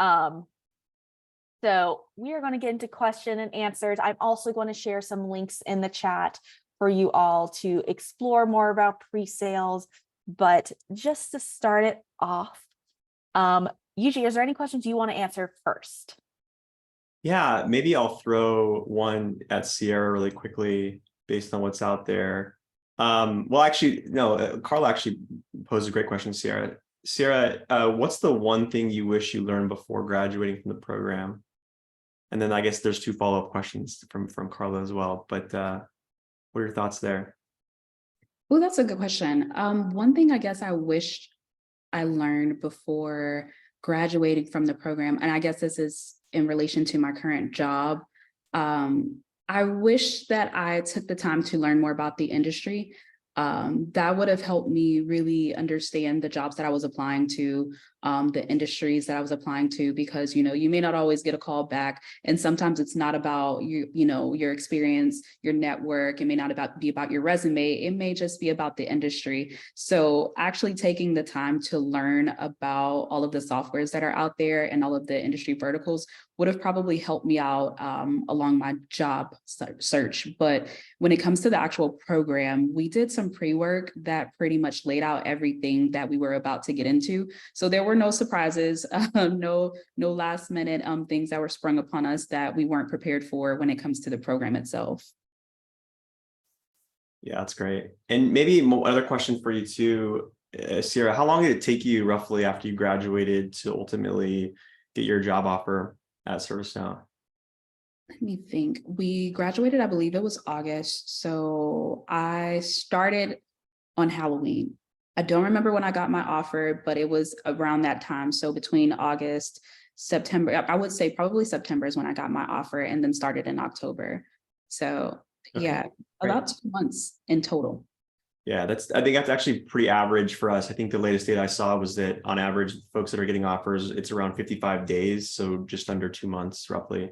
So we are going to get into question and answers. I'm also going to share some links in the chat for you all to explore more about pre-sales. But just to start it off, Yuji, is there any questions you want to answer first? Yeah, maybe I'll throw one at Sierra really quickly based on what's out there. Well, actually, no, Carla actually posed a great question, Sierra. Sierra, what's the one thing you wish you learned before graduating from the program? And then I guess there's 2 follow-up questions from Carla as well. But what are your thoughts there? Oh, that's a good question. One thing I guess I wished I learned before graduating from the program, and I guess this is in relation to my current job. I wish that I took the time to learn more about the industry. That would have helped me really understand the jobs that I was applying to, the industries that I was applying to, because, you know, you may not always get a call back. And sometimes it's not about your experience, your network. It may not be about your resume. It may just be about the industry. So actually taking the time to learn about all of the softwares that are out there and all of the industry verticals would have probably helped me out along my job search. But when it comes to the actual program, we did some pre-work that pretty much laid out everything that we were about to get into. So there were no surprises, no last minute things that were sprung upon us that we weren't prepared for when it comes to the program itself. Yeah, that's great. And maybe another question for you too, Sierra, how long did it take you roughly after you graduated to ultimately get your job offer at ServiceNow? Let me think. We graduated, I believe it was August. So I started on Halloween. I don't remember when I got my offer, but it was around that time. So between August, September, I would say probably September is when I got my offer, and then started in October. So yeah, great. about 2 months in total. Yeah, I think that's actually pretty average for us. I think the latest data I saw was that on average, folks that are getting offers, it's around 55 days. So just under 2 months roughly.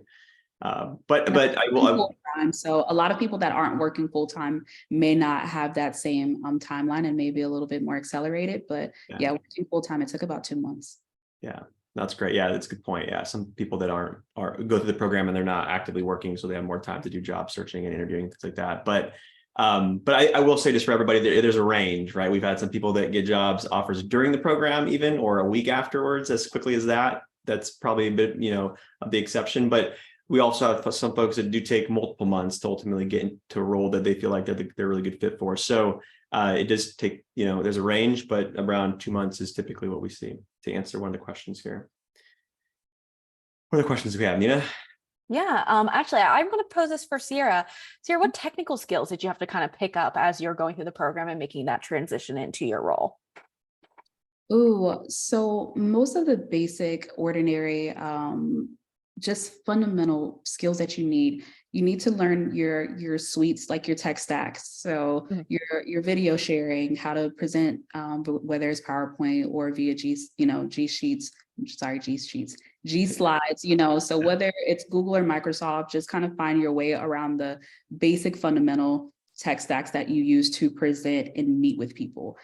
But I will. So a lot of people that aren't working full time may not have that same timeline, and maybe a little bit more accelerated. But yeah, working full time, it took about 2 months. Yeah, that's great. Yeah, that's a good point. Yeah, some people that are go through the program and they're not actively working, so they have more time to do job searching and interviewing, things like that. But I will say, just for everybody, there's a range, right? We've had some people that get jobs offers during the program, even, or a week afterwards, as quickly as that. That's probably a bit, of the exception. But we also have some folks that do take multiple months to ultimately get into a role that they feel like they're a really good fit for. So it does take, there's a range, but around 2 months is typically what we see. To answer one of the questions here. What other questions do we have, Nina? Yeah, actually, I'm going to pose this for Sierra. Sierra, what technical skills did you have to kind of pick up as you're going through the program and making that transition into your role? Oh, so most of the basic, ordinary, just fundamental skills that you need to learn your suites, like your tech stacks. So your video sharing, how to present, whether it's PowerPoint or via G Sheets, G Slides, so whether it's Google or Microsoft, just kind of find your way around the basic fundamental tech stacks that you use to present and meet with people.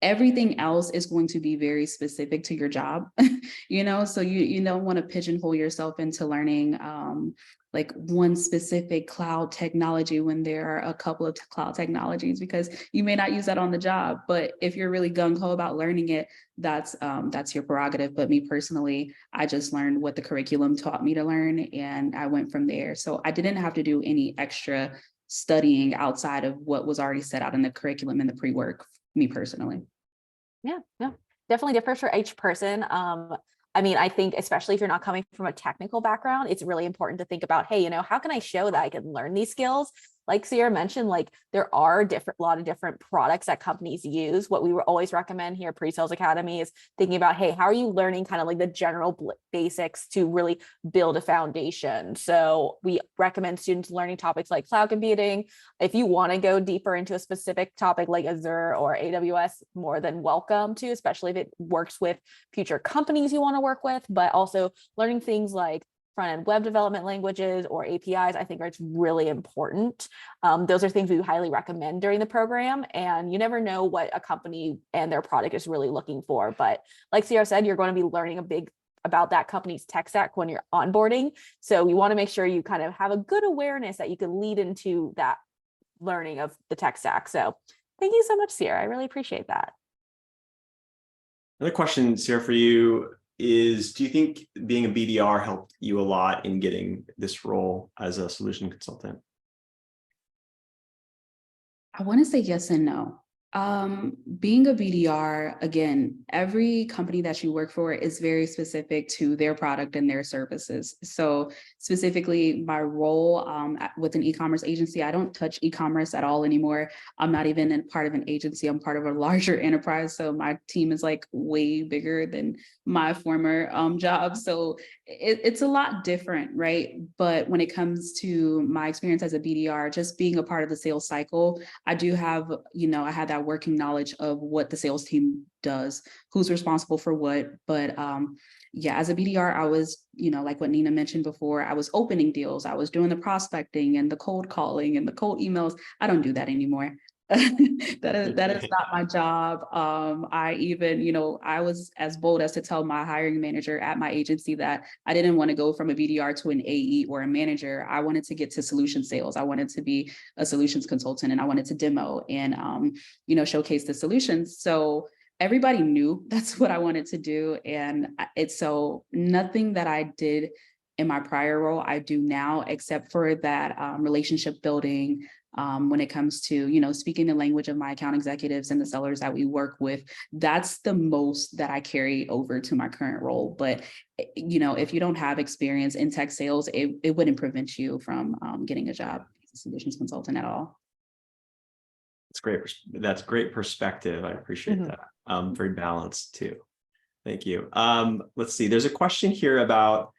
Everything else is going to be very specific to your job, so you don't want to pigeonhole yourself into learning like one specific cloud technology when there are a couple of cloud technologies, because you may not use that on the job. But if you're really gung-ho about learning it, that's your prerogative. But me personally, I just learned what the curriculum taught me to learn, and I went from there. So I didn't have to do any extra studying outside of what was already set out in the curriculum and the pre-work, me personally. Yeah, definitely differs for each person. I mean, I think especially if you're not coming from a technical background, it's really important to think about, hey, how can I show that I can learn these skills? Like Sierra mentioned, like there are a lot of different products that companies use. What we always recommend here at PreSales Academy is thinking about, hey, how are you learning kind of like the general basics to really build a foundation? So we recommend students learning topics like cloud computing. If you want to go deeper into a specific topic like Azure or AWS, more than welcome to, especially if it works with future companies you want to work with, but also learning things like front-end web development languages or APIs, I think it's really important. Those are things we highly recommend during the program, and you never know what a company and their product is really looking for. But like Sierra said, you're going to be learning about that company's tech stack when you're onboarding. So you want to make sure you kind of have a good awareness that you can lead into that learning of the tech stack. So thank you so much, Sierra. I really appreciate that. Another question, Sierra, for you is, do you think being a BDR helped you a lot in getting this role as a solution consultant? I want to say yes and no. Being a BDR, again, every company that you work for is very specific to their product and their services. So specifically my role with an e-commerce agency, I don't touch e-commerce at all anymore. I'm not even in part of an agency. I'm part of a larger enterprise. So my team is like way bigger than my former job. So it's a lot different, right? But when it comes to my experience as a BDR, just being a part of the sales cycle, I do have, I had that working knowledge of what the sales team does, who's responsible for what. But yeah, as a BDR, I was, like what Nina mentioned before, I was opening deals, I was doing the prospecting and the cold calling and the cold emails. I don't do that anymore. that is not my job. I even, I was as bold as to tell my hiring manager at my agency that I didn't want to go from a BDR to an AE or a manager. I wanted to get to solution sales. I wanted to be a solutions consultant, and I wanted to demo and, showcase the solutions. So everybody knew that's what I wanted to do. And it's so nothing that I did in my prior role, I do now, except for that relationship building, when it comes to, speaking the language of my account executives and the sellers that we work with. That's the most that I carry over to my current role. But, if you don't have experience in tech sales, it wouldn't prevent you from getting a job as a solutions consultant at all. That's great. That's great perspective. I appreciate that. Very balanced too. Thank you. Let's see. There's a question here about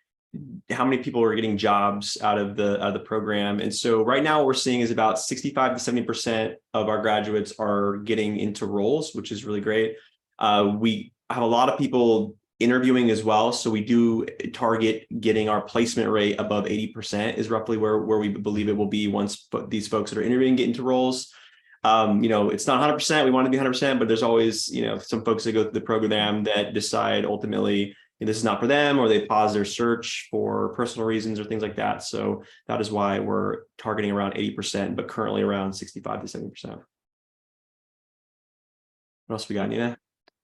how many people are getting jobs out of the program. And so right now what we're seeing is about 65 to 70% of our graduates are getting into roles, which is really great. We have a lot of people interviewing as well. So we do target getting our placement rate above 80% is roughly where we believe it will be once these folks that are interviewing get into roles. It's not 100%. We want to be 100%, but there's always, some folks that go through the program that decide ultimately this is not for them, or they pause their search for personal reasons or things like that. So that is why we're targeting around 80%, but currently around 65 to 70%. What else we got, Nina?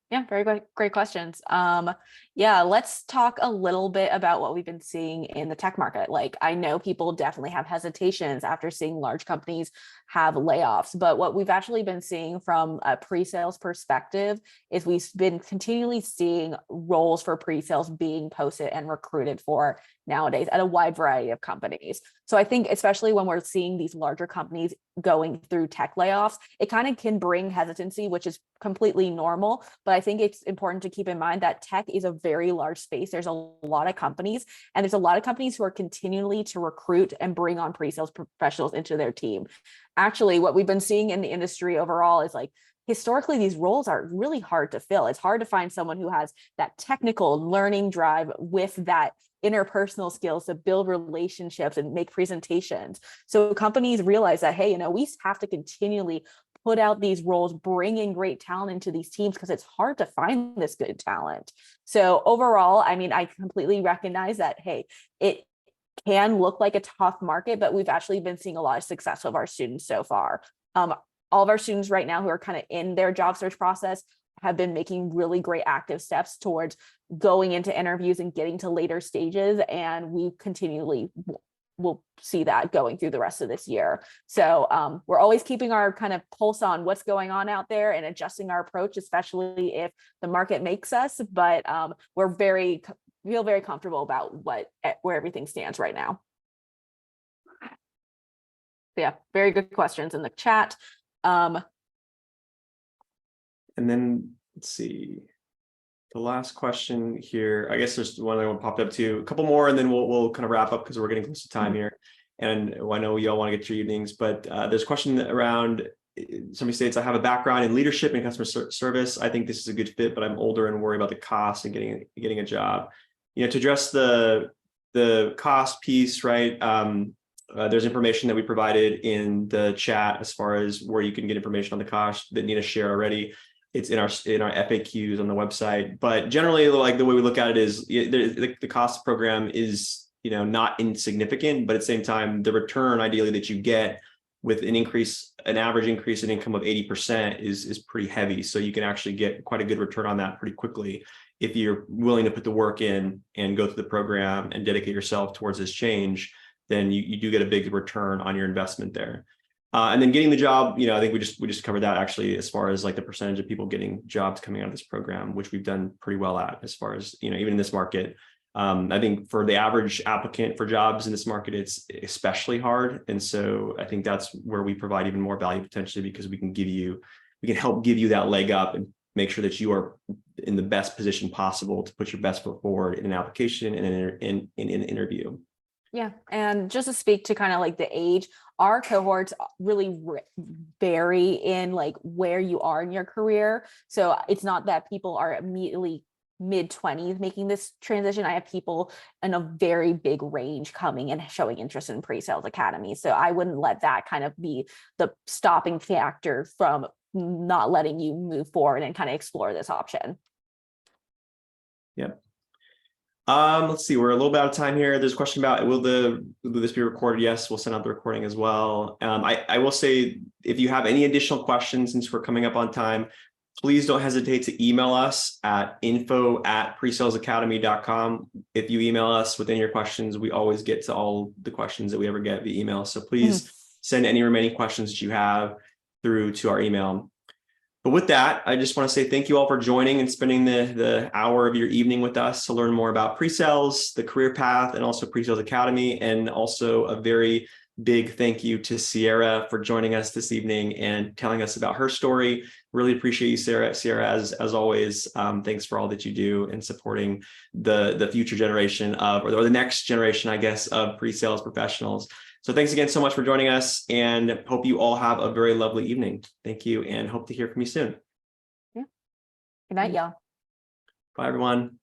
Yeah, very great questions. Yeah, let's talk a little bit about what we've been seeing in the tech market. Like, I know people definitely have hesitations after seeing large companies have layoffs, but what we've actually been seeing from a pre-sales perspective is we've been continually seeing roles for pre-sales being posted and recruited for nowadays at a wide variety of companies. So I think especially when we're seeing these larger companies going through tech layoffs, it kind of can bring hesitancy, which is completely normal. But I think it's important to keep in mind that tech is a very large space. There's a lot of companies, and there's a lot of companies who are continually to recruit and bring on pre-sales professionals into their team. Actually, what we've been seeing in the industry overall is like, historically, these roles are really hard to fill. It's hard to find someone who has that technical learning drive with that interpersonal skills to build relationships and make presentations. So companies realize that, hey, we have to continually put out these roles, bring in great talent into these teams because it's hard to find this good talent. So overall, I mean, I completely recognize that, hey, it can look like a tough market, but we've actually been seeing a lot of success of our students so far. All of our students right now who are kind of in their job search process have been making really great active steps towards going into interviews and getting to later stages. And we continually will see that going through the rest of this year. So we're always keeping our kind of pulse on what's going on out there and adjusting our approach, especially if the market makes us. But we're feel very comfortable about where everything stands right now. Yeah, very good questions in the chat. And then let's see, the last question here. I guess there's one that popped up too. A couple more, and then we'll kind of wrap up because we're getting close to time here. And I know y'all want to get to your evenings, but there's a question around. Somebody states, I have a background in leadership and customer service. I think this is a good fit, but I'm older and worry about the cost and getting a job. To address the cost piece, right? There's information that we provided in the chat as far as where you can get information on the cost that Nina shared already. It's in our FAQs on the website. But generally, like the way we look at it is the cost program is not insignificant, but at the same time, the return ideally that you get with an average increase in income of 80% is pretty heavy. So you can actually get quite a good return on that pretty quickly if you're willing to put the work in and go through the program and dedicate yourself towards this change. Then you do get a big return on your investment there. And then getting the job, I think we just covered that actually, as far as like the percentage of people getting jobs coming out of this program, which we've done pretty well at, as far as, even in this market. I think for the average applicant for jobs in this market, it's especially hard. And so I think that's where we provide even more value potentially, because we can help give you that leg up and make sure that you are in the best position possible to put your best foot forward in an application and in an interview. Yeah. And just to speak to kind of like the age, our cohorts really vary in like where you are in your career. So it's not that people are immediately mid-20s making this transition. I have people in a very big range coming and showing interest in PreSales Academy. So I wouldn't let that kind of be the stopping factor from not letting you move forward and kind of explore this option. Yep. Let's see, we're a little bit out of time here. There's a question about will this be recorded? Yes, we'll send out the recording as well. I will say, if you have any additional questions, since we're coming up on time, please don't hesitate to email us at info@presalesacademy.com. If you email us with any of your questions, we always get to all the questions that we ever get via email. So please send any remaining questions that you have through to our email. But with that, I just want to say thank you all for joining and spending the hour of your evening with us to learn more about pre-sales, the career path, and also PreSales Academy. And also a very big thank you to Sierra for joining us this evening and telling us about her story. Really appreciate you, Sierra, as always. Thanks for all that you do in supporting the future generation of, or the next generation, I guess, of pre-sales professionals. So thanks again so much for joining us, and hope you all have a very lovely evening. Thank you, and hope to hear from you soon. Yeah. Good night, y'all. Bye, everyone.